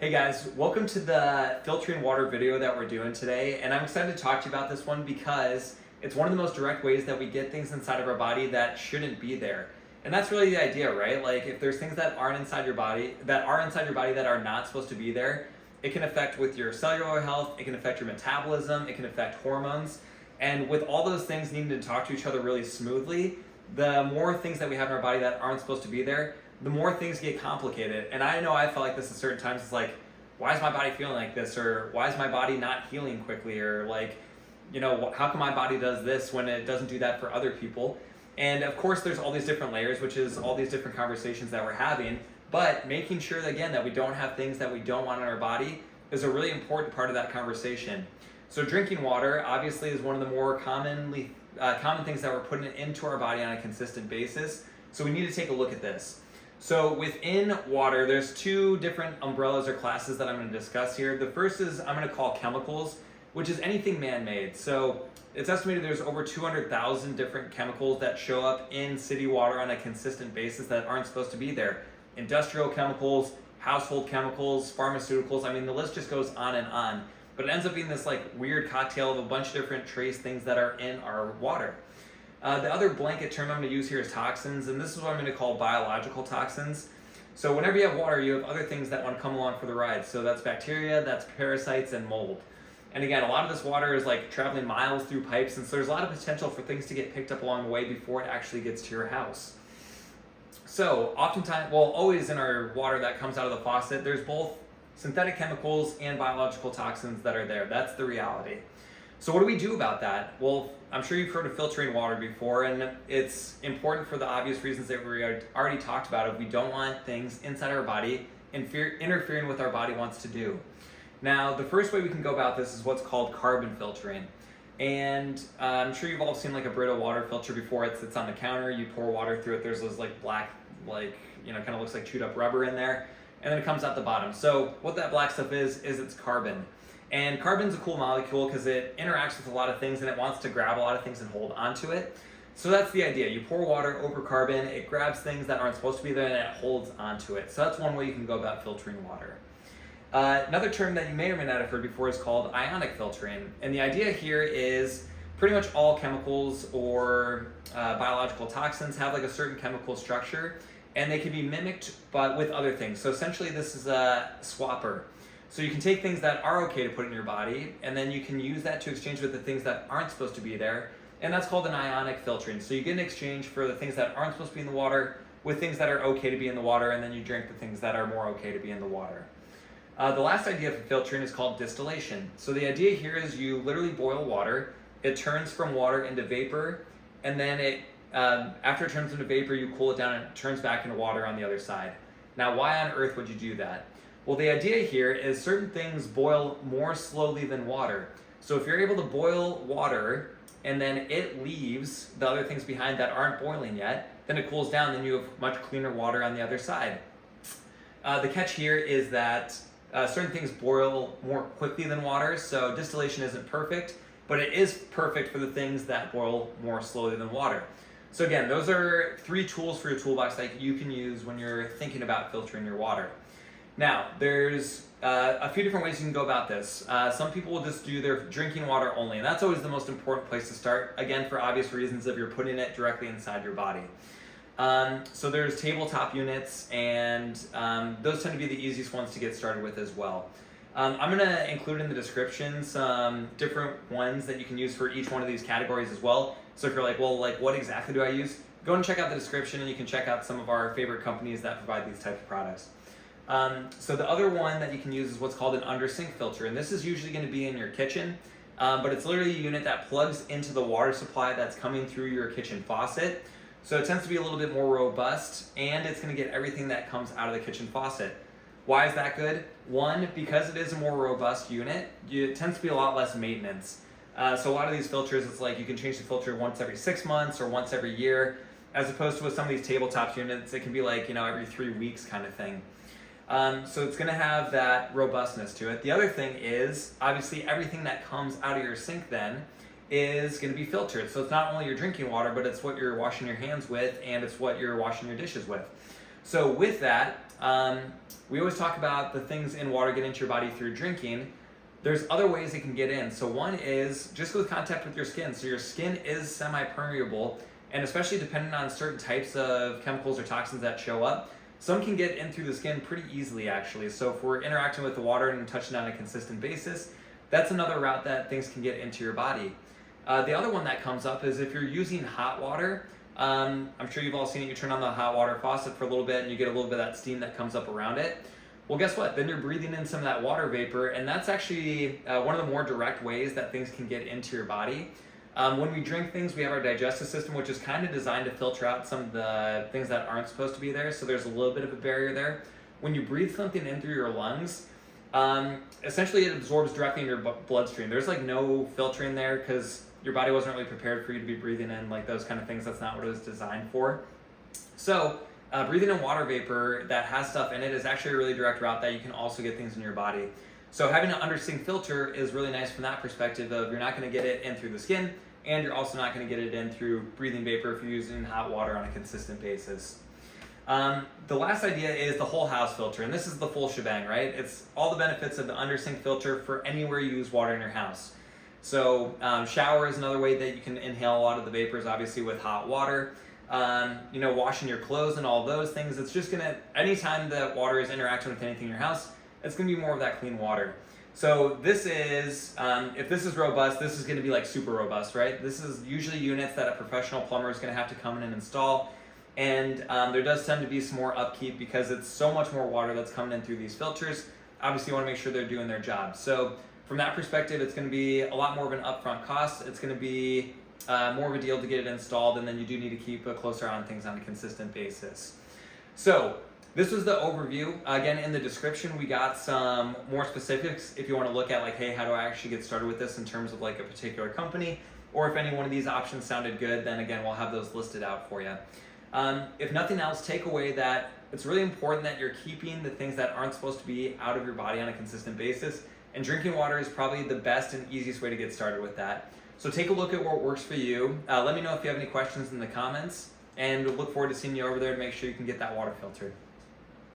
Hey guys, welcome to the filtering water video that we're doing today, and I'm excited to talk to you about this one because it's one of the most direct ways that we get things inside of our body that shouldn't be there. And that's really the idea, right? Like if there's things that aren't inside your body, that are not supposed to be there, it can affect with your cellular health, it can affect your metabolism, it can affect hormones. And with all those things needing to talk to each other really smoothly, the more things that we have in our body that aren't supposed to be there, the more things get complicated. And I know I felt like this at certain times. It's like, why is my body feeling like this? Or why is my body not healing quickly? Or like, how come my body does this when it doesn't do that for other people? And of course, there's all these different layers, which is all these different conversations that we're having. But making sure that, again, that we don't have things that we don't want in our body is a really important part of that conversation. So drinking water obviously is one of the more common things that we're putting into our body on a consistent basis. So we need to take a look at this. So within water, there's two different umbrellas or classes that I'm going to discuss here. The first is I'm going to call chemicals, which is anything man-made. So it's estimated there's over 200,000 different chemicals that show up in city water on a consistent basis that aren't supposed to be there. Industrial chemicals, household chemicals, pharmaceuticals, I mean the list just goes on and on. But it ends up being this like weird cocktail of a bunch of different trace things that are in our water. The other blanket term I'm going to use here is toxins, and this is what I'm going to call biological toxins. So whenever you have water, you have other things that want to come along for the ride. So that's bacteria, that's parasites, and mold. And again, a lot of this water is like traveling miles through pipes, and so there's a lot of potential for things to get picked up along the way before it actually gets to your house. So oftentimes, always in our water that comes out of the faucet, there's both synthetic chemicals and biological toxins that are there. That's the reality. So what do we do about that? Well, I'm sure you've heard of filtering water before, and it's important for the obvious reasons that we already talked about. If we don't want things inside our body interfering with our body wants to do. Now, the first way we can go about this is what's called carbon filtering. And I'm sure you've all seen like a Brita water filter before. It sits on the counter, you pour water through it, there's those like black, kind of looks like chewed up rubber in there, and then it comes out the bottom. So what that black stuff is it's carbon. And carbon's a cool molecule because it interacts with a lot of things and it wants to grab a lot of things and hold onto it. So that's the idea. You pour water over carbon, it grabs things that aren't supposed to be there and it holds onto it. So that's one way you can go about filtering water. Another term that you may or may not have heard before is called ionic filtering. And the idea here is pretty much all chemicals or biological toxins have like a certain chemical structure and they can be mimicked but with other things. So essentially this is a swapper. So you can take things that are okay to put in your body, and then you can use that to exchange with the things that aren't supposed to be there, and that's called an ionic filtering. So you get an exchange for the things that aren't supposed to be in the water with things that are okay to be in the water, and then you drink the things that are more okay to be in the water. The last idea for filtering is called distillation. So the idea here is you literally boil water, it turns from water into vapor, and then after it turns into vapor, you cool it down and it turns back into water on the other side. Now, why on earth would you do that? Well, the idea here is certain things boil more slowly than water. So if you're able to boil water and then it leaves the other things behind that aren't boiling yet, then it cools down, then you have much cleaner water on the other side. The catch here is that certain things boil more quickly than water, so distillation isn't perfect, but it is perfect for the things that boil more slowly than water. So again, those are 3 tools for your toolbox that you can use when you're thinking about filtering your water. Now, there's a few different ways you can go about this. Some people will just do their drinking water only, and that's always the most important place to start, again, for obvious reasons if you're putting it directly inside your body. So there's tabletop units, and those tend to be the easiest ones to get started with as well. I'm going to include in the description some different ones that you can use for each one of these categories as well. So if you're like, what exactly do I use? Go and check out the description, and you can check out some of our favorite companies that provide these types of products. So the other one that you can use is what's called an under sink filter, and this is usually going to be in your kitchen, but it's literally a unit that plugs into the water supply that's coming through your kitchen faucet. So it tends to be a little bit more robust, and it's going to get everything that comes out of the kitchen faucet. Why is that good? One, because it is a more robust unit, it tends to be a lot less maintenance. So a lot of these filters, it's like you can change the filter once every 6 months or once every year, as opposed to with some of these tabletop units, it can be like, every 3 weeks kind of thing. So it's going to have that robustness to it. The other thing is, obviously, everything that comes out of your sink then is going to be filtered. So it's not only your drinking water, but it's what you're washing your hands with, and it's what you're washing your dishes with. So with that, we always talk about the things in water get into your body through drinking. There's other ways it can get in. So one is just with contact with your skin. So your skin is semi-permeable, and especially depending on certain types of chemicals or toxins that show up, some can get in through the skin pretty easily actually. So if we're interacting with the water and touching on a consistent basis, that's another route that things can get into your body. The other one that comes up is if you're using hot water. I'm sure you've all seen it. You turn on the hot water faucet for a little bit and you get a little bit of that steam that comes up around it. Well, guess what? Then you're breathing in some of that water vapor, and that's actually one of the more direct ways that things can get into your body. When we drink things, we have our digestive system, which is kind of designed to filter out some of the things that aren't supposed to be there, so there's a little bit of a barrier there. When you breathe something in through your lungs, essentially it absorbs directly in your bloodstream. There's like no filtering there because your body wasn't really prepared for you to be breathing in like those kind of things. That's not what it was designed for. So breathing in water vapor that has stuff in it is actually a really direct route that you can also get things in your body. So having an under-sink filter is really nice from that perspective of you're not going to get it in through the skin, and you're also not going to get it in through breathing vapor if you're using hot water on a consistent basis. The last idea is the whole house filter, and this is the full shebang, right? It's all the benefits of the under-sink filter for anywhere you use water in your house. So shower is another way that you can inhale a lot of the vapors, obviously with hot water. Washing your clothes and all those things, it's just gonna, anytime that water is interacting with anything in your house, it's gonna be more of that clean water. So this is, if this is robust, this is gonna be like super robust, right? This is usually units that a professional plumber is gonna have to come in and install. And there does tend to be some more upkeep because it's so much more water that's coming in through these filters. Obviously you wanna make sure they're doing their job. So from that perspective, it's gonna be a lot more of an upfront cost. It's gonna be more of a deal to get it installed, and then you do need to keep a closer eye on things on a consistent basis. So this was the overview. Again, in the description, we got some more specifics if you want to look at like, hey, how do I actually get started with this in terms of like a particular company, or if any one of these options sounded good, then again, we'll have those listed out for you. If nothing else, take away that it's really important that you're keeping the things that aren't supposed to be out of your body on a consistent basis, and drinking water is probably the best and easiest way to get started with that. So take a look at what works for you. Let me know if you have any questions in the comments, and we'll look forward to seeing you over there to make sure you can get that water filtered.